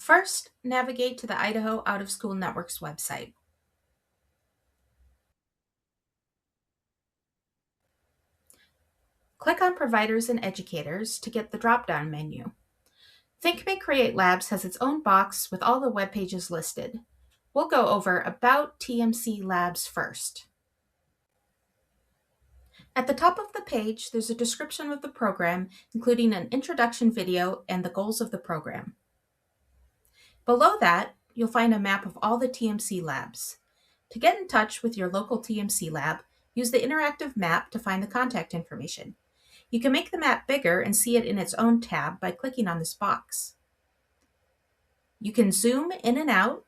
First, navigate to the Idaho Out of School Network's website. Click on Providers and Educators to get the drop-down menu. Think Make Create Labs has its own box with all the web pages listed. We'll go over About TMC Labs first. At the top of the page, there's a description of the program, including an introduction video and the goals of the program. Below that, you'll find a map of all the TMC labs. To get in touch with your local TMC lab, use the interactive map to find the contact information. You can make the map bigger and see it in its own tab by clicking on this box. You can zoom in and out,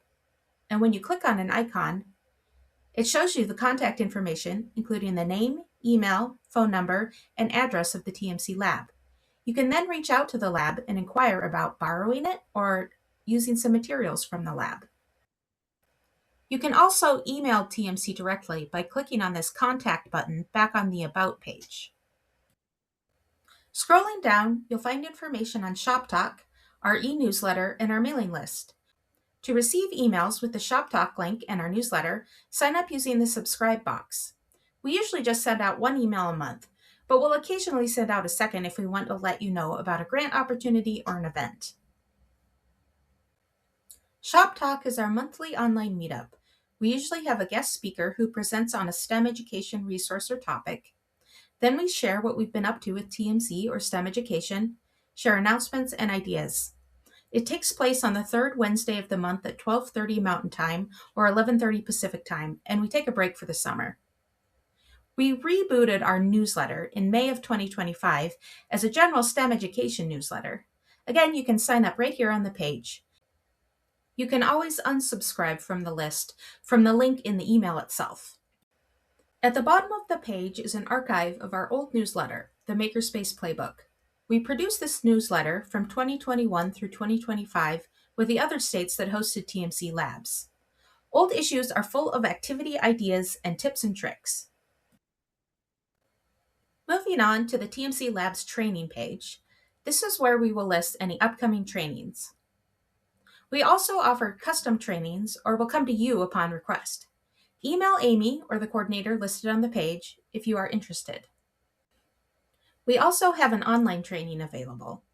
and when you click on an icon, it shows you the contact information, including the name, email, phone number, and address of the TMC lab. You can then reach out to the lab and inquire about borrowing it or using some materials from the lab. You can also email TMC directly by clicking on this contact button back on the About page. Scrolling down, you'll find information on Shop Talk, our e-newsletter, and our mailing list. To receive emails with the Shop Talk link and our newsletter, sign up using the subscribe box. We usually just send out one email a month, but we'll occasionally send out a second if we want to let you know about a grant opportunity or an event. Shop Talk is our monthly online meetup. We usually have a guest speaker who presents on a STEM education resource or topic. Then we share what we've been up to with TMC or STEM education, share announcements and ideas. It takes place on the third Wednesday of the month at 12:30 Mountain Time or 11:30 Pacific Time, and we take a break for the summer. We rebooted our newsletter in May of 2025 as a general STEM education newsletter. Again, you can sign up right here on the page. You can always unsubscribe from the list from the link in the email itself. At the bottom of the page is an archive of our old newsletter, the Makerspace Playbook. We produced this newsletter from 2021 through 2025 with the other states that hosted TMC Labs. Old issues are full of activity ideas and tips and tricks. Moving on to the TMC Labs training page, this is where we will list any upcoming trainings. We also offer custom trainings or will come to you upon request. Email Amy or the coordinator listed on the page if you are interested. We also have an online training available.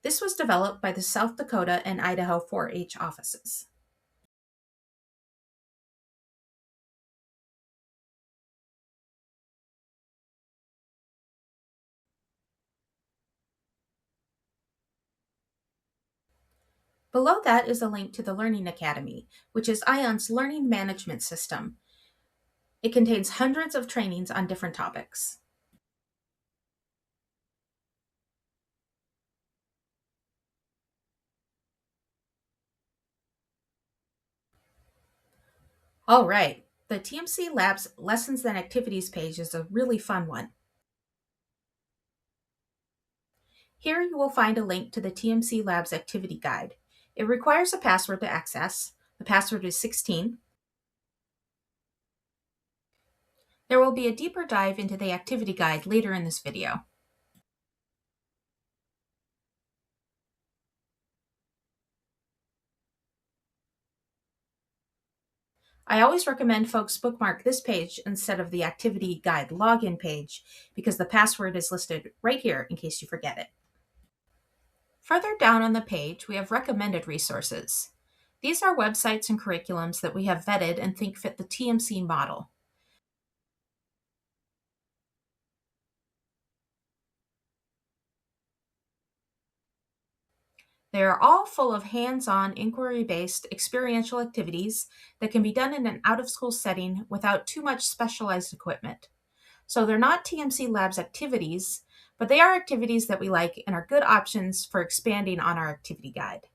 This was developed by the South Dakota and Idaho 4-H offices. Below that is a link to the Learning Academy, which is ION's learning management system. It contains hundreds of trainings on different topics. All right, the TMC Labs Lessons and Activities page is a really fun one. Here you will find a link to the TMC Labs Activity Guide. It requires a password to access. The password is 16. There will be a deeper dive into the activity guide later in this video. I always recommend folks bookmark this page instead of the activity guide login page because the password is listed right here in case you forget it. Further down on the page, we have recommended resources. These are websites and curriculums that we have vetted and think fit the TMC model. They are all full of hands-on, inquiry-based, experiential activities that can be done in an out-of-school setting without too much specialized equipment. So they're not TMC Labs activities, but they are activities that we like and are good options for expanding on our activity guide.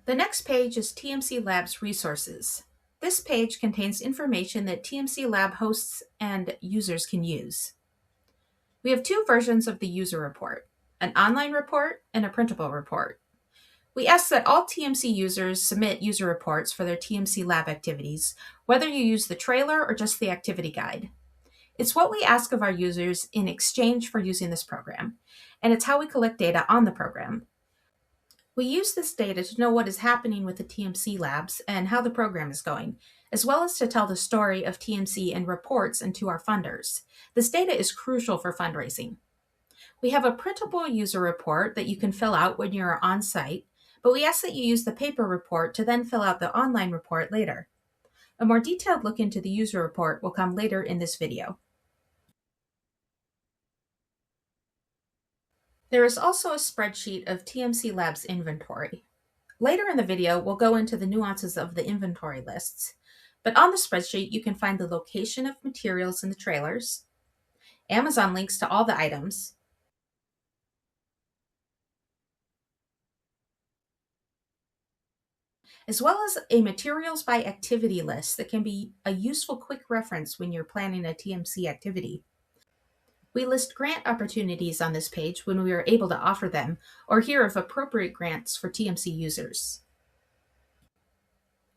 The next page is TMC Labs Resources. This page contains information that TMC Lab hosts and users can use. We have two versions of the user report, an online report and a printable report. We ask that all TMC users submit user reports for their TMC Lab activities, whether you use the trailer or just the activity guide. It's what we ask of our users in exchange for using this program, and it's how we collect data on the program. We use this data to know what is happening with the TMC Labs and how the program is going, as well as to tell the story of TMC in reports and to our funders. This data is crucial for fundraising. We have a printable user report that you can fill out when you're on site, but we ask that you use the paper report to then fill out the online report later. A more detailed look into the user report will come later in this video. There is also a spreadsheet of TMC Labs inventory. Later in the video, we'll go into the nuances of the inventory lists, but on the spreadsheet, you can find the location of materials in the trailers, Amazon links to all the items, as well as a materials by activity list that can be a useful quick reference when you're planning a TMC activity. We list grant opportunities on this page when we are able to offer them or hear of appropriate grants for TMC users.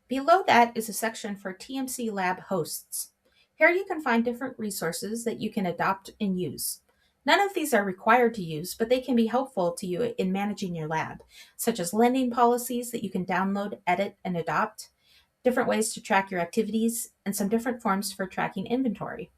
Below that is a section for TMC Lab hosts. Here you can find different resources that you can adopt and use. None of these are required to use, but they can be helpful to you in managing your lab, such as lending policies that you can download, edit, and adopt, different ways to track your activities, and some different forms for tracking inventory.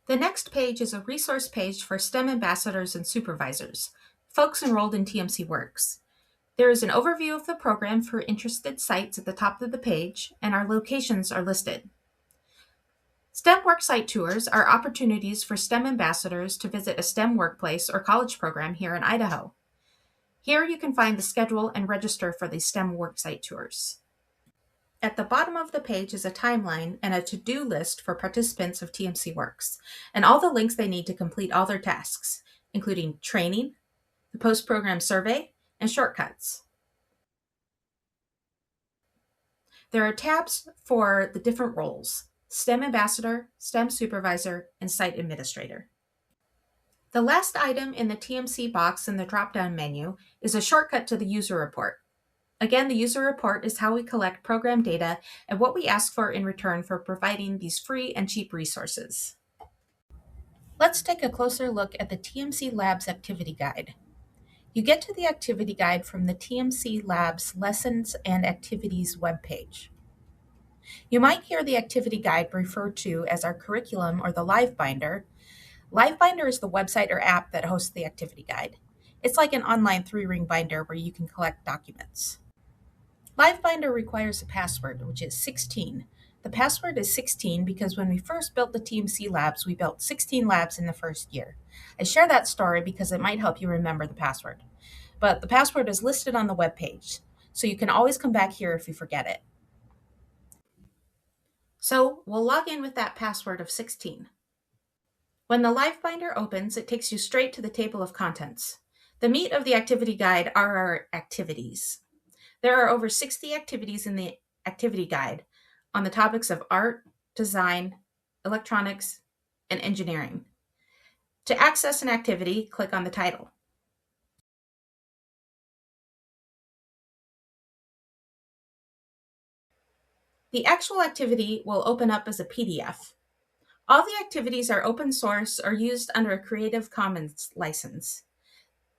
The next page is a resource page for STEM ambassadors and supervisors, folks enrolled in TMC Works. There is an overview of the program for interested sites at the top of the page, and our locations are listed. STEM Worksite tours are opportunities for STEM ambassadors to visit a STEM workplace or college program here in Idaho. Here you can find the schedule and register for these STEM Worksite tours. At the bottom of the page is a timeline and a to-do list for participants of TMC Works, and all the links they need to complete all their tasks, including training, the post-program survey, and shortcuts. There are tabs for the different roles: STEM Ambassador, STEM Supervisor, and Site Administrator. The last item in the TMC box in the drop-down menu is a shortcut to the user report. Again, the user report is how we collect program data and what we ask for in return for providing these free and cheap resources. Let's take a closer look at the TMC Labs Activity Guide. You get to the activity guide from the TMC Labs Lessons and Activities webpage. You might hear the activity guide referred to as our curriculum or the Live Binder. Live Binder is the website or app that hosts the activity guide. It's like an online 3-ring binder where you can collect documents. Live Binder requires a password, which is 16. The password is 16 because when we first built the TMC Labs, we built 16 labs in the first year. I share that story because it might help you remember the password. But the password is listed on the webpage, so you can always come back here if you forget it. So we'll log in with that password of 16. When the Live Binder opens, it takes you straight to the table of contents. The meat of the activity guide are our activities. There are over 60 activities in the activity guide on the topics of art, design, electronics, and engineering. To access an activity, click on the title. The actual activity will open up as a PDF. All the activities are open source or used under a Creative Commons license.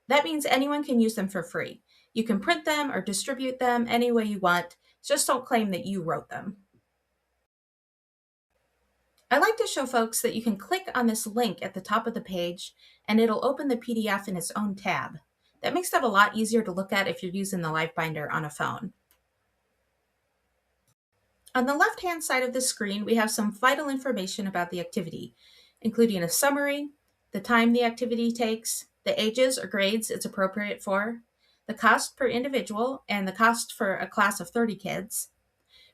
That means anyone can use them for free. You can print them or distribute them any way you want. Just don't claim that you wrote them. I like to show folks that you can click on this link at the top of the page and it'll open the PDF in its own tab. That makes that a lot easier to look at if you're using the Live Binder on a phone. On the left-hand side of the screen, we have some vital information about the activity, including a summary, the time the activity takes, the ages or grades it's appropriate for, the cost per individual and the cost for a class of 30 kids,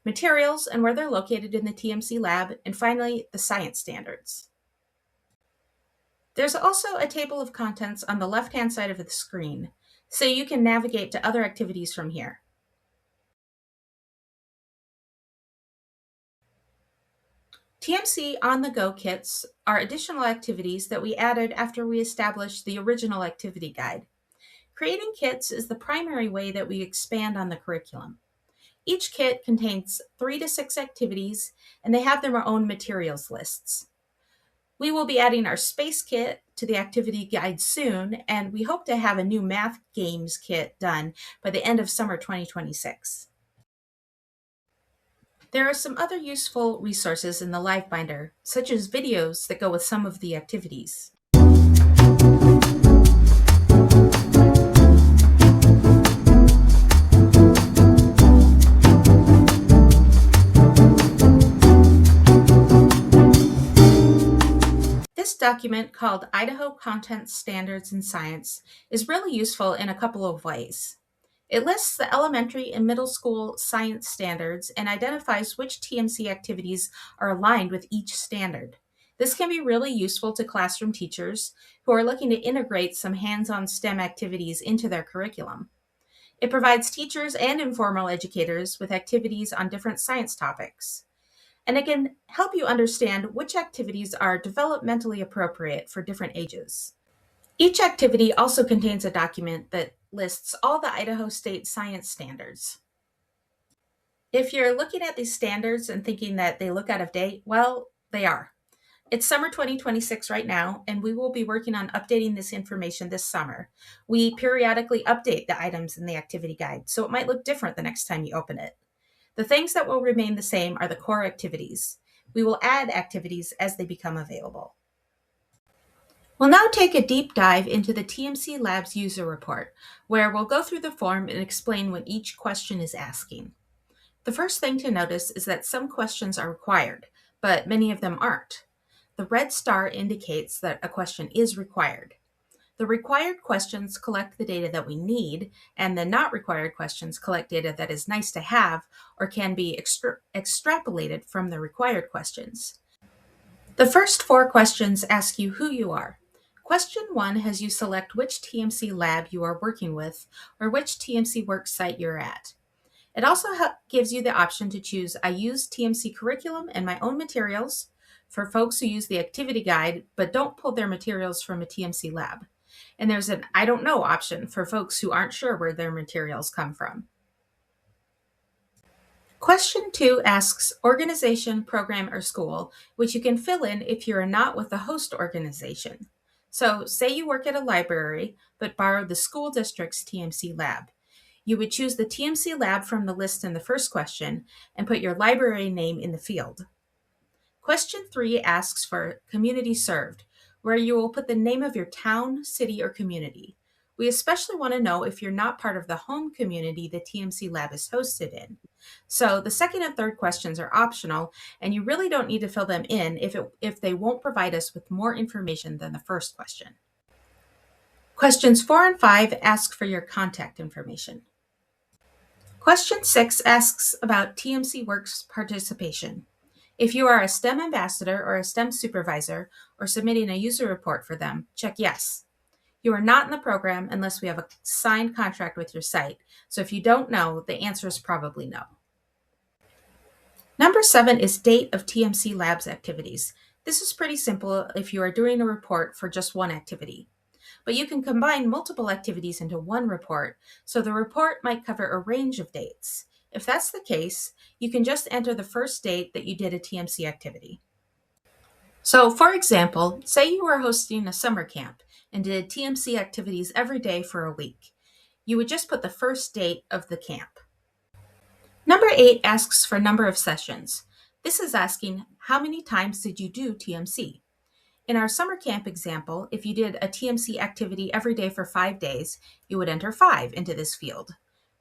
materials and where they're located in the TMC lab, and finally, the science standards. There's also a table of contents on the left-hand side of the screen, so you can navigate to other activities from here. TMC on-the-go kits are additional activities that we added after we established the original activity guide. Creating kits is the primary way that we expand on the curriculum. Each kit contains 3 to 6 activities, and they have their own materials lists. We will be adding our space kit to the activity guide soon, and we hope to have a new math games kit done by the end of summer 2026. There are some other useful resources in the Live Binder, such as videos that go with some of the activities. This document, called Idaho Content Standards in Science, is really useful in a couple of ways. It lists the elementary and middle school science standards and identifies which TMC activities are aligned with each standard. This can be really useful to classroom teachers who are looking to integrate some hands-on STEM activities into their curriculum. It provides teachers and informal educators with activities on different science topics. And it can help you understand which activities are developmentally appropriate for different ages. Each activity also contains a document that lists all the Idaho State science standards. If you're looking at these standards and thinking that they look out of date, well, they are. It's summer 2026 right now, and we will be working on updating this information this summer. We periodically update the items in the activity guide, so it might look different the next time you open it. The things that will remain the same are the core activities. We will add activities as they become available. We'll now take a deep dive into the TMC Labs user report, where we'll go through the form and explain what each question is asking. The first thing to notice is that some questions are required, but many of them aren't. The red star indicates that a question is required. The required questions collect the data that we need, and the not required questions collect data that is nice to have or can be extrapolated from the required questions. The first 4 questions ask you who you are. Question 1 has you select which TMC lab you are working with or which TMC Works site you're at. It also gives you the option to choose I use TMC curriculum and my own materials for folks who use the activity guide but don't pull their materials from a TMC lab. And there's an I don't know option for folks who aren't sure where their materials come from. Question 2 asks organization, program, or school, which you can fill in if you're not with the host organization. So say you work at a library but borrowed the school district's TMC lab. You would choose the TMC lab from the list in the first question and put your library name in the field. Question 3 asks for community served, where you will put the name of your town, city, or community. We especially want to know if you're not part of the home community the TMC Lab is hosted in. So the second and third questions are optional, and you really don't need to fill them in if they won't provide us with more information than the first question. Questions 4 and 5 ask for your contact information. Question 6 asks about TMC Works participation. If you are a STEM ambassador or a STEM supervisor or submitting a user report for them, check yes. You are not in the program unless we have a signed contract with your site. So if you don't know, the answer is probably no. Number 7 is date of TMC Labs activities. This is pretty simple if you are doing a report for just one activity. But you can combine multiple activities into one report, so the report might cover a range of dates. If that's the case, you can just enter the first date that you did a TMC activity. So for example, say you were hosting a summer camp and did TMC activities every day for a week. You would just put the first date of the camp. Number 8 asks for number of sessions. This is asking how many times did you do TMC? In our summer camp example, if you did a TMC activity every day for 5 days, you would enter 5 into this field.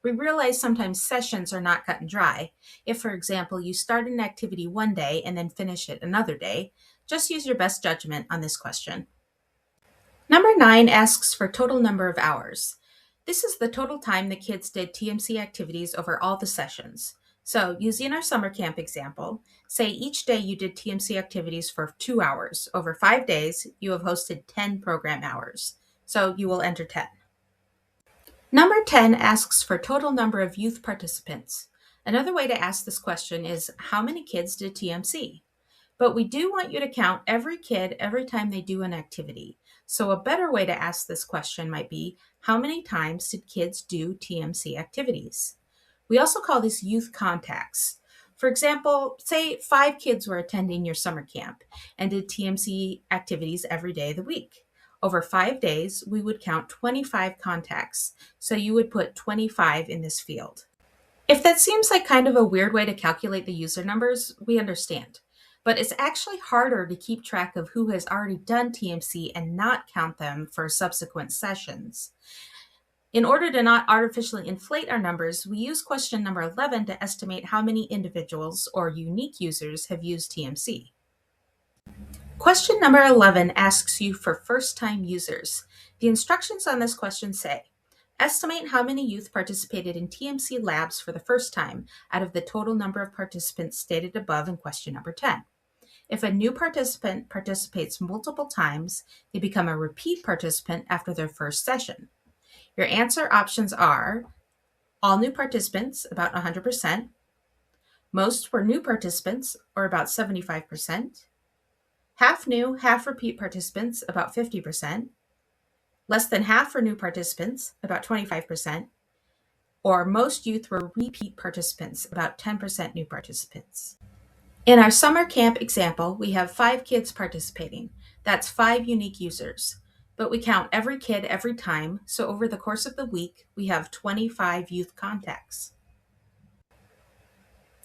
We realize sometimes sessions are not cut and dry. If, for example, you start an activity one day and then finish it another day, just use your best judgment on this question. Number 9 asks for total number of hours. This is the total time the kids did TMC activities over all the sessions. So using our summer camp example, say each day you did TMC activities for 2 hours. Over 5 days, you have hosted 10 program hours. So you will enter 10. Number 10 asks for total number of youth participants. Another way to ask this question is how many kids did TMC? But we do want you to count every kid every time they do an activity. So a better way to ask this question might be how many times did kids do TMC activities? We also call these youth contacts. For example, say 5 kids were attending your summer camp and did TMC activities every day of the week. Over 5 days, we would count 25 contacts, so you would put 25 in this field. If that seems like kind of a weird way to calculate the user numbers, we understand. But it's actually harder to keep track of who has already done TMC and not count them for subsequent sessions. In order to not artificially inflate our numbers, we use question number 11 to estimate how many individuals or unique users have used TMC. Question number 11 asks you for first-time users. The instructions on this question say, estimate how many youth participated in TMC Labs for the first time out of the total number of participants stated above in question number 10. If a new participant participates multiple times, they become a repeat participant after their first session. Your answer options are all new participants, about 100%, most were new participants, or about 75%, half new, half repeat participants, about 50%, less than half were new participants, about 25%, or most youth were repeat participants, about 10% new participants. In our summer camp example, we have 5 kids participating. That's 5 unique users. But we count every kid every time, so over the course of the week, we have 25 youth contacts.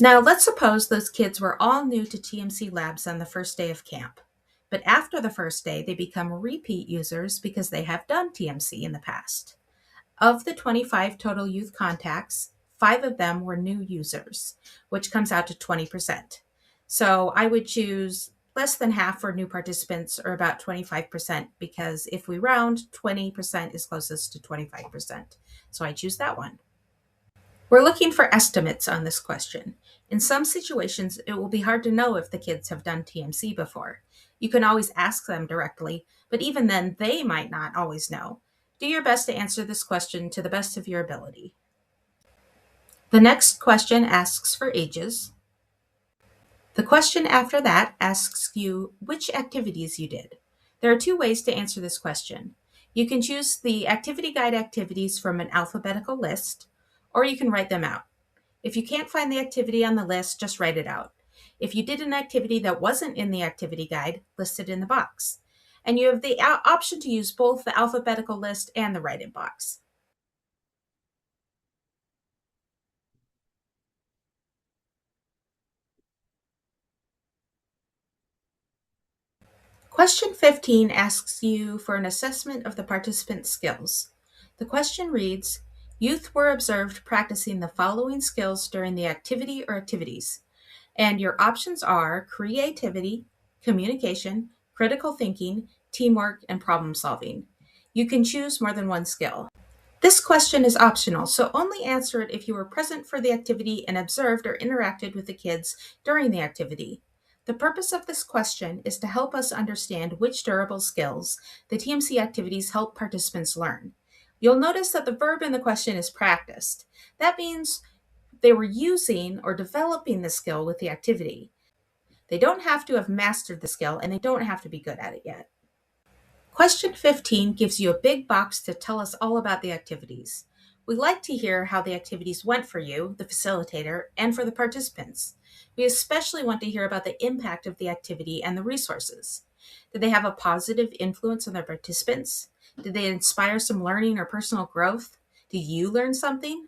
Now, let's suppose those kids were all new to TMC Labs on the first day of camp. But after the first day, they become repeat users because they have done TMC in the past. Of the 25 total youth contacts, 5 of them were new users, which comes out to 20%. So I would choose less than half for new participants, or about 25%, because if we round, 20% is closest to 25%. So I choose that one. We're looking for estimates on this question. In some situations, it will be hard to know if the kids have done TMC before. You can always ask them directly, but even then, they might not always know. Do your best to answer this question to the best of your ability. The next question asks for ages. The question after that asks you which activities you did. There are 2 ways to answer this question. You can choose the activity guide activities from an alphabetical list, or you can write them out. If you can't find the activity on the list, just write it out. If you did an activity that wasn't in the activity guide, list it in the box. And you have the option to use both the alphabetical list and the write-in box. Question 15 asks you for an assessment of the participant's skills. The question reads, youth were observed practicing the following skills during the activity or activities. And your options are creativity, communication, critical thinking, teamwork, and problem solving. You can choose more than one skill. This question is optional, so only answer it if you were present for the activity and observed or interacted with the kids during the activity. The purpose of this question is to help us understand which durable skills the TMC activities help participants learn. You'll notice that the verb in the question is practiced. That means they were using or developing the skill with the activity. They don't have to have mastered the skill, and they don't have to be good at it yet. Question 15 gives you a big box to tell us all about the activities. We like to hear how the activities went for you, the facilitator, and for the participants. We especially want to hear about the impact of the activity and the resources. Did they have a positive influence on their participants? Did they inspire some learning or personal growth? Did you learn something?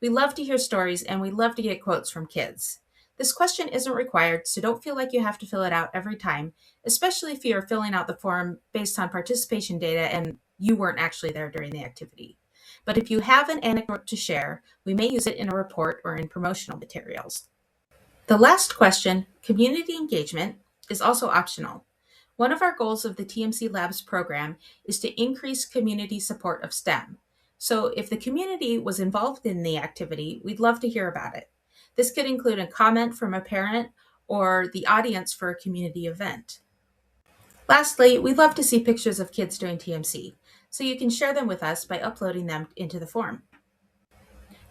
We love to hear stories, and we love to get quotes from kids. This question isn't required, so don't feel like you have to fill it out every time, especially if you're filling out the form based on participation data and you weren't actually there during the activity. But if you have an anecdote to share, we may use it in a report or in promotional materials. The last question, community engagement, is also optional. One of our goals of the TMC Labs program is to increase community support of STEM. So if the community was involved in the activity, we'd love to hear about it. This could include a comment from a parent or the audience for a community event. Lastly, we'd love to see pictures of kids doing TMC, so you can share them with us by uploading them into the form.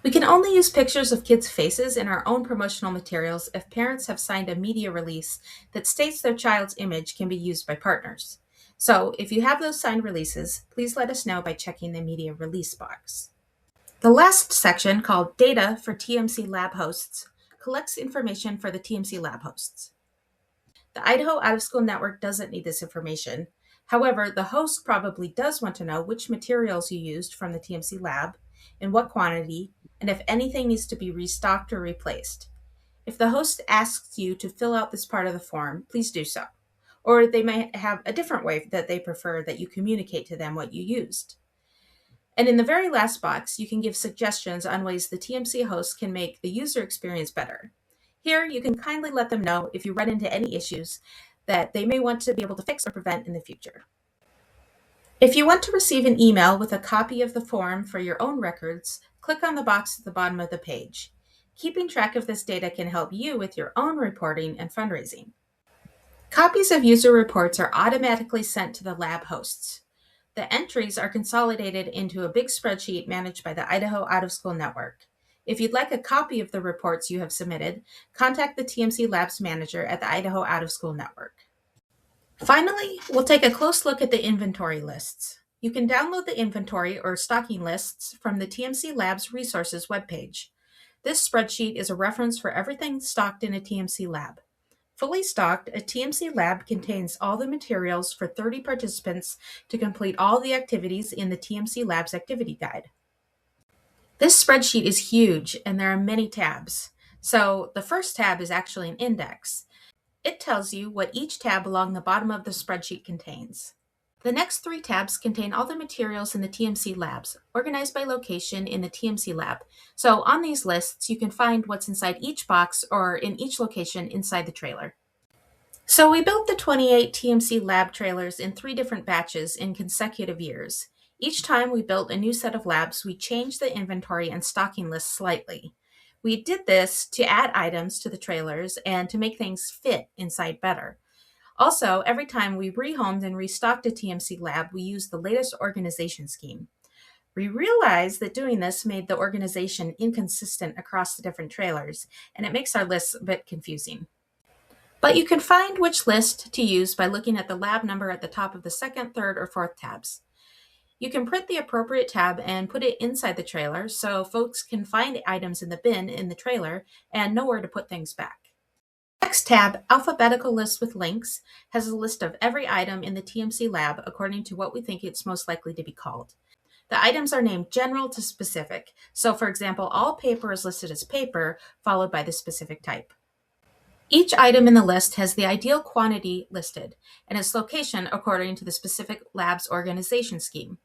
We can only use pictures of kids' faces in our own promotional materials if parents have signed a media release that states their child's image can be used by partners. So if you have those signed releases, please let us know by checking the media release box. The last section, called Data for TMC Lab Hosts, collects information for the TMC Lab hosts. The Idaho Out-of-School Network doesn't need this information. However, the host probably does want to know which materials you used from the TMC Lab, in what quantity, and if anything needs to be restocked or replaced. If the host asks you to fill out this part of the form, please do so. Or they might have a different way that they prefer that you communicate to them what you used. And in the very last box, you can give suggestions on ways the TMC host can make the user experience better. Here, you can kindly let them know if you run into any issues that they may want to be able to fix or prevent in the future. If you want to receive an email with a copy of the form for your own records, click on the box at the bottom of the page. Keeping track of this data can help you with your own reporting and fundraising. Copies of user reports are automatically sent to the lab hosts. The entries are consolidated into a big spreadsheet managed by the Idaho Out-of-School Network. If you'd like a copy of the reports you have submitted, contact the TMC Labs manager at the Idaho Out-of-School Network. Finally, we'll take a close look at the inventory lists. You can download the inventory or stocking lists from the TMC Labs resources webpage. This spreadsheet is a reference for everything stocked in a TMC Lab. Fully stocked, a TMC Lab contains all the materials for 30 participants to complete all the activities in the TMC Labs activity guide. This spreadsheet is huge and there are many tabs. So the first tab is actually an index. It tells you what each tab along the bottom of the spreadsheet contains. The next 3 tabs contain all the materials in the TMC Labs, organized by location in the TMC Lab. So on these lists, you can find what's inside each box or in each location inside the trailer. So we built the 28 TMC Lab trailers in 3 different batches in consecutive years. Each time we built a new set of labs, we changed the inventory and stocking list slightly. We did this to add items to the trailers and to make things fit inside better. Also, every time we rehomed and restocked a TMC Lab, we used the latest organization scheme. We realized that doing this made the organization inconsistent across the different trailers, and it makes our lists a bit confusing. But you can find which list to use by looking at the lab number at the top of the 2nd, 3rd, or 4th tabs. You can print the appropriate tab and put it inside the trailer so folks can find items in the bin in the trailer and know where to put things back. Next tab, Alphabetical List with Links, has a list of every item in the TMC Lab according to what we think it's most likely to be called. The items are named general to specific. So for example, all paper is listed as paper, followed by the specific type. Each item in the list has the ideal quantity listed and its location according to the specific lab's organization scheme.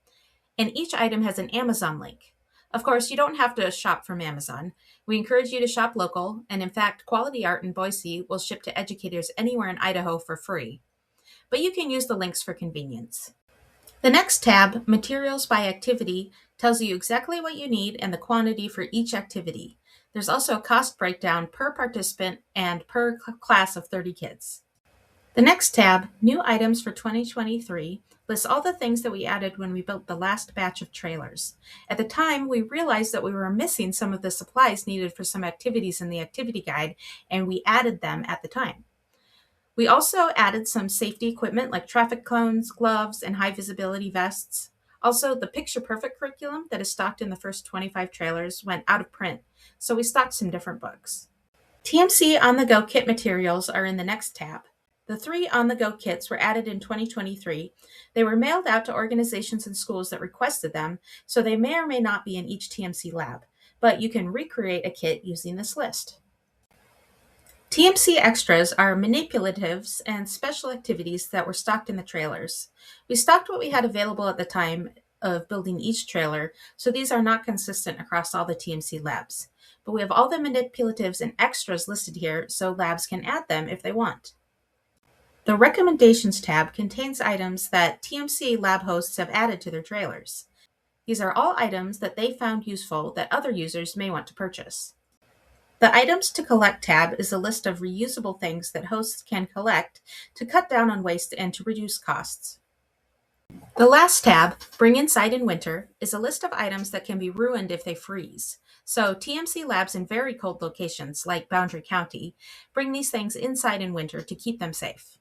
And each item has an Amazon link. Of course, you don't have to shop from Amazon. We encourage you to shop local, and in fact, Quality Art in Boise will ship to educators anywhere in Idaho for free. But you can use the links for convenience. The next tab, Materials by Activity, tells you exactly what you need and the quantity for each activity. There's also a cost breakdown per participant and per class of 30 kids. The next tab, New Items for 2023, lists all the things that we added when we built the last batch of trailers. At the time, we realized that we were missing some of the supplies needed for some activities in the activity guide, and we added them at the time. We also added some safety equipment like traffic cones, gloves, and high visibility vests. Also, the Picture Perfect curriculum that is stocked in the first 25 trailers went out of print, so we stocked some different books. TMC On-the-Go kit materials are in the next tab. The 3 on-the-go kits were added in 2023. They were mailed out to organizations and schools that requested them, so they may or may not be in each TMC lab, but you can recreate a kit using this list. TMC extras are manipulatives and special activities that were stocked in the trailers. We stocked what we had available at the time of building each trailer, so these are not consistent across all the TMC labs. But we have all the manipulatives and extras listed here, so labs can add them if they want. The Recommendations tab contains items that TMC lab hosts have added to their trailers. These are all items that they found useful that other users may want to purchase. The Items to Collect tab is a list of reusable things that hosts can collect to cut down on waste and to reduce costs. The last tab, Bring Inside in Winter, is a list of items that can be ruined if they freeze. So TMC labs in very cold locations, like Boundary County, bring these things inside in winter to keep them safe.